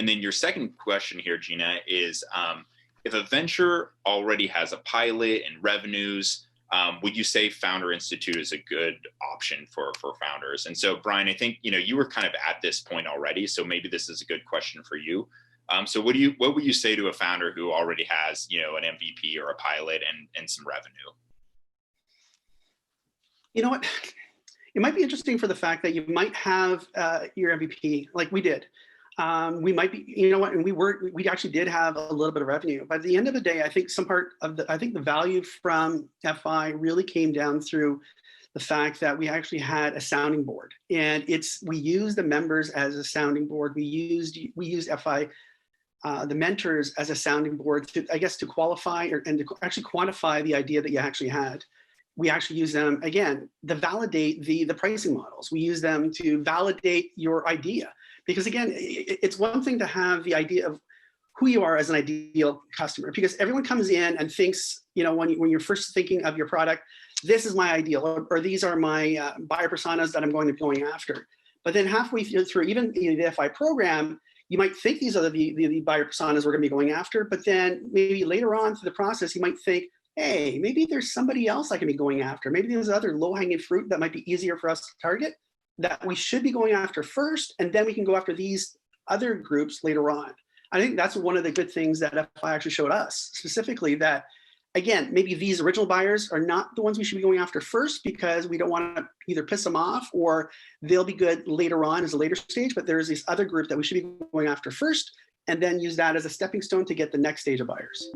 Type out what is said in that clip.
And then your second question here, Gina, is if a venture already has a pilot and revenues, would you say Founder Institute is a good option for founders? And so, Brian, I think you were kind of at this point already, so maybe this is a good question for you. So what would you say to a founder who already has an MVP or a pilot and some revenue? You know what? It might be interesting for the fact that you might have your MVP like we did. We might be, and we actually did have a little bit of revenue. But at the end of the day, I think the value from FI really came down through the fact that we actually had a sounding board, and we used the members as a sounding board. We used FI, the mentors as a sounding board to qualify and to actually quantify the idea that you actually had. We actually use them again to validate the pricing models. We use them to validate your idea. Because again, it's one thing to have the idea of who you are as an ideal customer, because everyone comes in and thinks, when you're first thinking of your product, this is my ideal, or these are my buyer personas that I'm going to be going after. But then halfway through, even the FI program, you might think these are the buyer personas we're going to be going after, but then maybe later on through the process, you might think, hey, maybe there's somebody else I can be going after. Maybe there's other low-hanging fruit that might be easier for us to target that we should be going after first, and then we can go after these other groups later on. I think that's one of the good things that FI actually showed us, specifically that, again, maybe these original buyers are not the ones we should be going after first because we don't want to either piss them off or they'll be good later on as a later stage, but there's this other group that we should be going after first and then use that as a stepping stone to get the next stage of buyers.